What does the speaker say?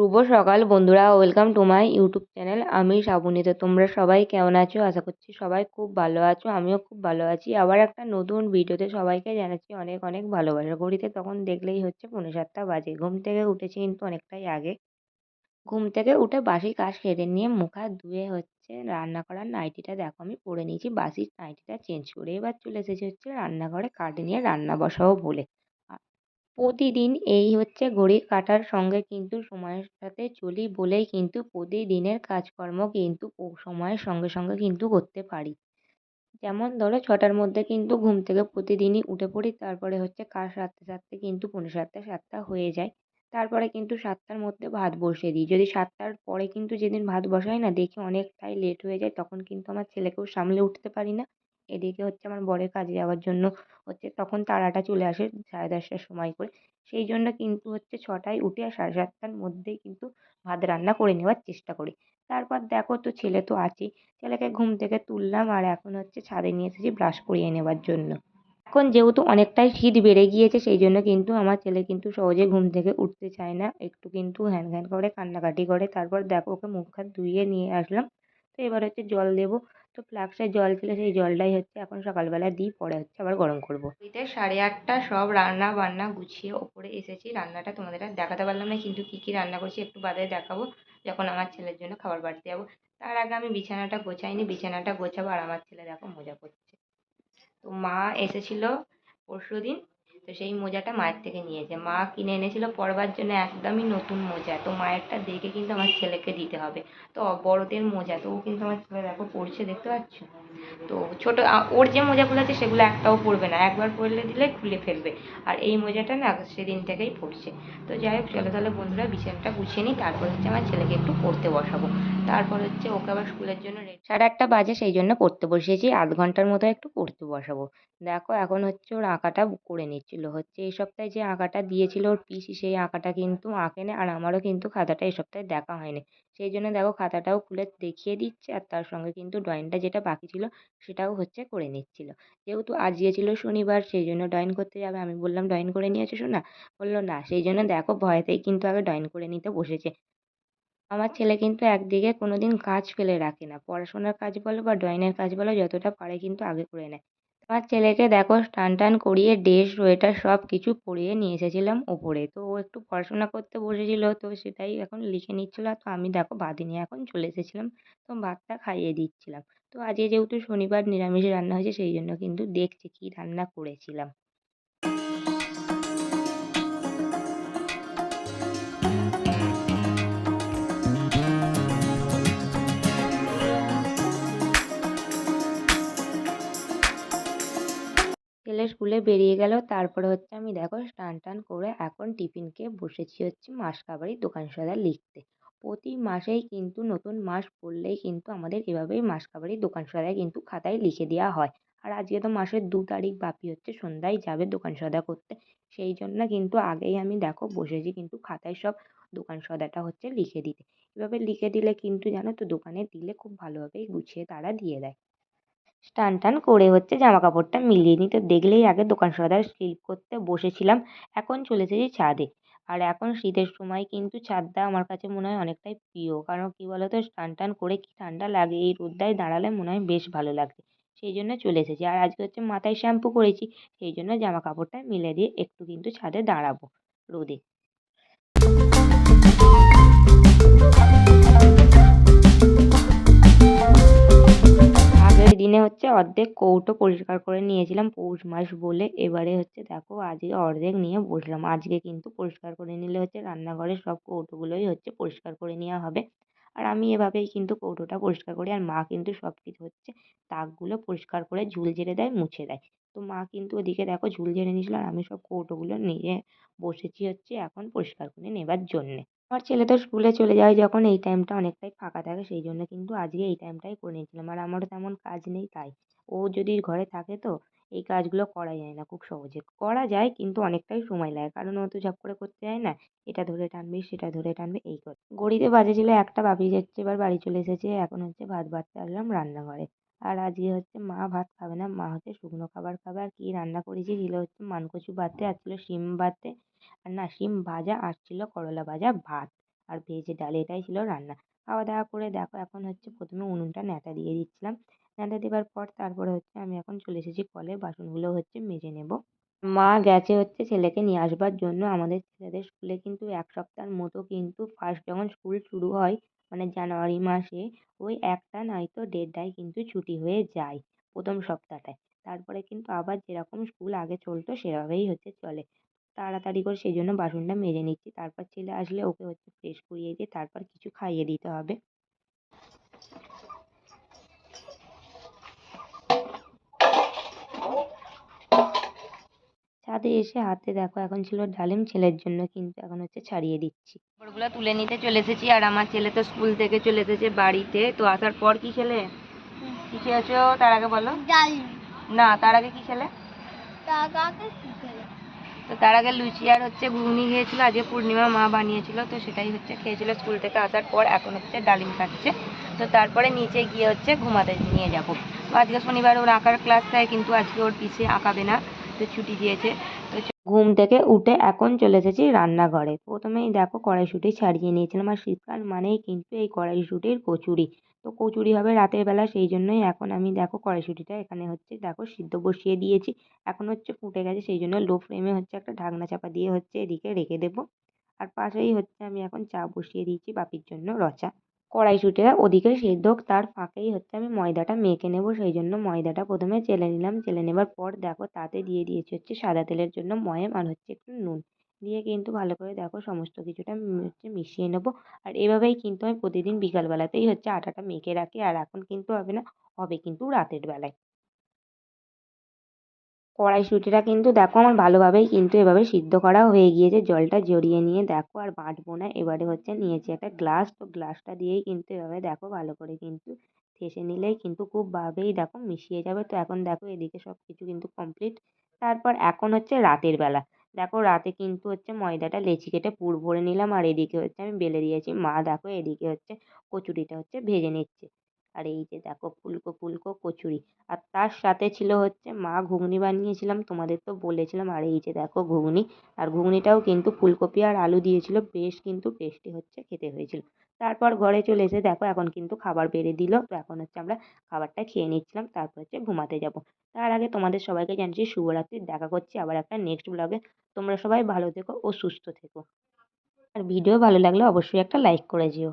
শুভ সকাল বন্ধুরা, welcome to my YouTube channel. আমি শ্রাবণী। তো তোমরা সবাই কেমন আছো? আশা করছি সবাই খুব ভালো আছো। আমিও খুব ভালো আছি। আবার একটা নতুন ভিডিওতে সবাইকে জানাচ্ছি অনেক অনেক ভালোবাসা। ঘড়িতে তখন দেখলেই হচ্ছে 7:45 বাজে। ঘুম থেকে উঠেছি কিন্তু অনেকটাই আগে। ঘুম থেকে উঠে বাসি কাজ সেরে নিয়ে মুখ হাত ধুয়ে হচ্ছে রান্না করার নাইটিটা দেখো আমি পরে নিয়েছি। বাসি নাইটিটা চেঞ্জ করে এবার চলে এসেছি হচ্ছে রান্নাঘরে কাঠ নিয়ে রান্না বসাবো বলে। প্রতিদিন এই হচ্ছে ঘড়ির কাঁটার সঙ্গে কিন্তু সময়ের সাথে চলি বলেই কিন্তু প্রতিদিনের কাজকর্ম কিন্তু সময়ের সঙ্গে সঙ্গে কিন্তু করতে পারি। যেমন ধরো 6টার মধ্যে কিন্তু ঘুম থেকে প্রতিদিনই উঠে পড়ি, তারপরে হচ্ছে কাজ সারতে সারতে কিন্তু 6:45 7টা হয়ে যায়। তারপরে কিন্তু 7টার মধ্যে ভাত বসিয়ে দিই। যদি 7টার পরে কিন্তু যেদিন ভাত বসাই না দেখি অনেকটাই লেট হয়ে যায়, তখন কিন্তু আমার ছেলেকেও সামলে উঠতে পারি না। এদিকে হচ্ছে আমার বরের কাজে যাওয়ার জন্য হচ্ছে তখন তাড়াটা চলে আসে 10:30টার সময় করে। সেই জন্য কিন্তু হচ্ছে 6টায় উঠে আর 7:30টার মধ্যেই কিন্তু ভাত রান্না করে নেওয়ার চেষ্টা করি। তারপর দেখো তো ছেলে তো আছেই। ছেলেকে ঘুম থেকে তুললাম আর এখন হচ্ছে ছাদে নিয়ে এসেছি ব্রাশ করিয়ে নেবার জন্য। এখন যেহেতু অনেকটাই শীত বেড়ে গিয়েছে সেই জন্য কিন্তু আমার ছেলে কিন্তু সহজে ঘুম থেকে উঠতে চায় না। একটু কিন্তু হ্যান ঘ্যান করে কান্নাকাটি করে। তারপর দেখো ওকে মুখ হাত ধুইয়ে নিয়ে আসলাম। তো এবার হচ্ছে জল দেবো। তো ফ্লাক্সে জল ছিল, সেই জলটাই হচ্ছে এখন সকালবেলা দিই, পরে হচ্ছে আবার গরম করবো। ঘড়িতে 8:30 সব রান্না বান্না গুছিয়ে ওপরে এসেছি। রান্নাটা তোমাদের আর দেখাতে পারলাম না, কিন্তু কি কি রান্না করছি একটু বাদে দেখাবো যখন আমার ছেলের জন্য খাবার বাড়তে যাবো। তার আগে আমি বিছানাটা গোছাইনি, বিছানাটা গোছাবো। আর আমার ছেলে দেখো মোজা পরছে। তো মা এসেছিল পরশুদিন। তো সেই মোজাটা মায়ের থেকে নিয়েছে। মা কিনে এনেছিল পরবার জন্য একদমই নতুন মোজা। তো মায়েরটা দেখে কিন্তু আমার ছেলেকে দিতে হবে। তো বড়দের মোজা তো ও কিন্তু আমার ছেলে দেখো পরছে, দেখতে পাচ্ছ? তো ছোট ওর যে মোজাগুলো আছে সেগুলো একটাও পরবে না, একবার পরলে দিলে খুলে ফেলবে। আর এই মোজাটা না সেদিন থেকেই পরছে। তো যাই হোক, চলো তাহলে বন্ধুরা বিছানাটা গুছিয়ে নিই, তারপর হচ্ছে আমার ছেলেকে একটু পড়তে বসাবো। তারপর হচ্ছে ওকে আবার স্কুলের জন্য 8:30 বাজে, সেই জন্য পড়তে বসিয়েছি। আধ ঘন্টার মতো একটু পড়তে বসাবো। দেখো এখন হচ্ছে ওর আঁকাটা করে নিচ্ছিল। হচ্ছে এই সপ্তাহে যে আঁকাটা দিয়েছিল ওর পিসি, সেই আঁকাটা কিন্তু আঁকেনি। আর আমারও কিন্তু খাতাটা এই সপ্তাহে দেখা হয়নি। সেই জন্য দেখো খাতাটাও খুলে দেখিয়ে দিচ্ছে, আর তার সঙ্গে কিন্তু ড্রয়িংটা যেটা বাকি ছিল সেটাও হচ্ছে করে নিচ্ছিল। যেহেতু আজকে ছিল শনিবার সেই জন্য ড্রয়িং করতে যাবে। আমি বললাম ড্রয়িং করে নিয়েছো শোনা? বললো না। সেই জন্য দেখো ভয়তেই কিন্তু আগে ড্রয়িং করে নিতে বসেছে। আমার ছেলে কিন্তু একদিকে কোনোদিন কাজ ফেলে রাখে না। পড়াশোনার কাজ বলো বা ড্রয়িংয়ের কাজ বলো, যতটা পারে কিন্তু আগে করে নেয়। আমার ছেলেকে দেখো স্নান টান করিয়ে ড্রেস সোয়েটার সব কিছু পরিয়ে নিয়ে এসেছিলাম ওপরে। তো ও একটু পড়াশোনা করতে বসেছিল, তো সেটাই এখন লিখে নিচ্ছিল। তো আমি দেখো ভাত নিয়ে এখন চলে এসেছিলাম। তো ভাতটা খাইয়ে দিচ্ছিলাম। তো আজকে যেহেতু শনিবার নিরামিষ রান্না হয়েছে সেই জন্য কিন্তু দেখছি কি রান্না করেছিলাম। ছেলে স্কুলে বেরিয়ে গেল। তারপরে হচ্ছে আমি দেখো স্নান টান করে এখন টিফিন খেয়ে বসেছি হচ্ছে মাসকাবারির দোকান সদা লিখতে। প্রতি মাসেই কিন্তু নতুন মাস পড়লেই কিন্তু আমাদের এভাবেই মাসকাবারির দোকান সদায় কিন্তু খাতায় লিখে দেওয়া হয়। আর আজকে তো মাসের 2 তারিখ, বাপি হচ্ছে সন্ধ্যায় যাবে দোকান সদা করতে। সেই জন্য কিন্তু আগেই আমি দেখো বসেছি কিন্তু খাতায় সব দোকান সদাটা হচ্ছে লিখে দিতে। এভাবে লিখে দিলে কিন্তু জানো তো দোকানে দিলে খুব ভালোভাবেই গুছিয়ে তারা দিয়ে দেয়। স্নান টান করে হচ্ছে জামা কাপড়টা মিলিয়ে নিই। তো দেখলেই আগে দোকান সদাই স্লিপ করতে বসেছিলাম। এখন চলে এসেছি ছাদে। আর এখন শীতের সময় কিন্তু ছাদটা আমার কাছে মনে হয় অনেকটাই প্রিয়। কারণ কি বলতো, স্নান টান করে কি ঠান্ডা লাগে, এই রোদটায় দাঁড়ালে মনে হয় বেশ ভালো লাগছে। সেই জন্য চলে এসেছি। আর আজকে হচ্ছে মাথায় শ্যাম্পু করেছি, সেই জন্য জামা কাপড়টা মিলে দিয়ে একটু কিন্তু ছাদে দাঁড়াবো রোদে। আগের দিনে হচ্ছে অর্ধেক কৌটো পরিষ্কার করে নিয়েছিলাম পৌষ মাস বলে। এবারে হচ্ছে দেখো আজকে অর্ধেক নিয়ে বসলাম। আজকে কিন্তু পরিষ্কার করে নিলে হচ্ছে রান্নাঘরের সব কৌটোগুলোই হচ্ছে পরিষ্কার করে নেওয়া হবে। আর আমি এভাবেই কিন্তু কৌটোটা পরিষ্কার করি। আর মা কিন্তু সব কিছু হচ্ছে তাকগুলো পরিষ্কার করে ঝুল ঝেড়ে দেয়, মুছে দেয়। তো মা কিন্তু ওদিকে দেখো ঝুল ঝেড়ে নিয়েছিল আর আমি সব কৌটোগুলো নিয়ে বসেছি হচ্ছে এখন পরিষ্কার করে নেবার জন্যে। আমার ছেলে তো স্কুলে চলে যায় যখন, এই টাইমটা অনেকটাই ফাঁকা থাকে, সেই জন্য কিন্তু আজকে এই টাইমটাই করে নিয়েছিলাম। আর আমারও তেমন কাজ নেই তাই। ও যদি ঘরে থাকে তো এই কাজগুলো করা যায় না খুব সহজে। করা যায় কিন্তু অনেকটাই সময় লাগে, কারণ ও তো ঝপ করে করতে যায় না। এটা ধরে টানবি সেটা ধরে টানবে এই করে। ঘড়িতে বাজে ছিল 1টা, বাপি যাচ্ছে এবার বাড়ি চলে এসেছে। এখন হচ্ছে ভাত বাড়তে আসলাম রান্নাঘরে। আর আজকে হচ্ছে মা ভাত খাবে না, মা হচ্ছে শুকনো খাবার খাবে। আর কি রান্না করেছি ছিল হচ্ছে মানকচু বাতে, আর ছিল শিম বাতে, আর না শিম ভাজা, আর ছিল করলা ভাজা ভাত। আর ভেজ ডাল এটাই ছিল রান্না। খাওয়া দাওয়া করে দেখো এখন হচ্ছে প্রথমে উনুনটা ন্যাতা দিয়ে দিচ্ছিলাম। ন্যাতা দেওয়ার পর তারপরে হচ্ছে আমি এখন চলে এসেছি কলে, বাসনগুলো হচ্ছে মেজে নেব। মা গেছে হচ্ছে ছেলেকে নিয়ে আসবার জন্য। আমাদের ছেলেদের স্কুলে কিন্তু ১ সপ্তাহের মতো কিন্তু ফার্স্ট যখন স্কুল শুরু হয় মানে জানুয়ারি মাসে ওই ১ টা নয়তো ১.৫টায় কিন্তু ছুটি হয়ে যায় ১ম সপ্তাহটায়। তারপরে কিন্তু আবার যেরকম স্কুল আগে চলতো সেভাবেই হচ্ছে চলে। তাড়াতাড়ি করে সেইজন্য বাসনটা মেজে নিচ্ছি। তারপর ছেলে আসলে ওকে হচ্ছে ফ্রেশ করিয়ে দিয়ে তারপর কিছু খাইয়ে দিতে হবে। ছাদে এসে হাতে দেখো এখন ছিল ডালিম, ছেলের জন্য কিন্তু এখন হচ্ছে ছাড়িয়ে দিচ্ছি। খবরগুলো তুলে নিতে চলে এসেছি আর আমার ছেলে তো স্কুল থেকে চলে এসেছে বাড়িতে। তো আসার পর কি খেলে? কি খেয়েছো তার আগে বলো? ডালিম। না, তার আগে কি খেলে? টাকাকে কি খেলো? তো তার আগে লুচি আর হচ্ছে ঘুগনি খেয়েছিল। আজকে পূর্ণিমা মা বানিয়েছিল, তো সেটাই হচ্ছে খেয়েছিল স্কুল থেকে আসার পর। এখন হচ্ছে ডালিম খাচ্ছে। তো তারপরে নিচে গিয়ে হচ্ছে ঘুমাতে নিয়ে যাবো। তো আজকে শনিবার ওর আঁকার ক্লাস থাকে কিন্তু আজকে ওর পিসে আঁকাবে না, তো ছুটি দিয়েছে। তো ঘুম থেকে উঠে এখন চলে এসেছি রান্নাঘরে। প্রথমেই দেখো কড়াইশুঁটি ছাড়িয়ে নিয়েছিলাম। আর শীতকাল মানেই কিন্তু এই কড়াইশুঁটির কচুরি। তো কচুরি হবে রাতের বেলা, সেই জন্যই এখন আমি দেখো কড়াইশুঁটিটা এখানে হচ্ছে দেখো সিদ্ধ বসিয়ে দিয়েছি। এখন হচ্ছে ফুটে গেছে, সেই জন্য লো ফ্লেমে হচ্ছে একটা ঢাকনা চাপা দিয়ে হচ্ছে এদিকে রেখে দেবো। আর পাশেই হচ্ছে আমি এখন চা বসিয়ে দিয়েছি বাপির জন্য রচা। কড়াইশুঁটিটা ওদিকে সেদ্ধ হোক তার ফাঁকেই হচ্ছে আমি ময়দাটা মেখে নেবো। সেই জন্য ময়দাটা প্রথমে চেলে নিলাম। চেলে নেবার পর দেখো তাতে দিয়ে দিয়েছি হচ্ছে সাদা তেলের জন্য ময়াম আর হচ্ছে একটু নুন। দিয়ে কিন্তু ভালো করে দেখো সমস্ত কিছুটা হচ্ছে মিশিয়ে নেবো। আর এভাবেই কিন্তু আমি প্রতিদিন বিকালবেলাতেই হচ্ছে আটাটা মেখে রাখি। আর এখন কিন্তু হবে না, হবে কিন্তু রাতের বেলায়। কড়াইশুঁটিটা কিন্তু দেখো আমার ভালোভাবেই কিন্তু এভাবে সিদ্ধ করা হয়ে গিয়েছে। জলটা ঝরিয়ে নিয়ে দেখো আর বাটবো না। এবারে হচ্ছে নিয়েছি একটা গ্লাস। তো গ্লাসটা দিয়েই কিন্তু এভাবে দেখো ভালো করে কিন্তু ঠেসে নিলেই কিন্তু খুব ভাবেই দেখো মিশিয়ে যাবে। তো এখন দেখো এদিকে সব কিছু কিন্তু কমপ্লিট। তারপর এখন হচ্ছে রাতের বেলা। দেখো রাতে কিন্তু হচ্ছে ময়দাটা লেচি কেটে পুর ভরে নিলাম। আর এদিকে হচ্ছে আমি বেলে দিয়েছি। মা দেখো এদিকে হচ্ছে কচুরিটা হচ্ছে ভেজে নিচ্ছে। আর এই যে দেখো ফুলকো ফুলকো কচুরি। আর তার সাথে ছিল হচ্ছে মা ঘুগনি বানিয়েছিলাম, তোমাদের তো বলেছিলাম। আর এই যে দেখো ঘুগনি। আর ঘুগনিটাও কিন্তু ফুলকপি আর আলু দিয়েছিল, বেশ কিন্তু টেস্টি হচ্ছে খেতে হয়েছিল। তারপর ঘরে চলে এসে দেখো এখন কিন্তু খাবার বেড়ে দিল। তো এখন হচ্ছে আমরা খাবারটা খেয়ে নিচ্ছিলাম, তারপর হচ্ছে ঘুমাতে যাব। তার আগে তোমাদের সবাইকে জানাচ্ছি শুভরাত্রি। দেখা করছি আবার একটা নেক্সট ব্লগে। তোমরা সবাই ভালো থেকো ও সুস্থ থেকো। আর ভিডিও ভালো লাগলে অবশ্যই একটা লাইক করে যেও।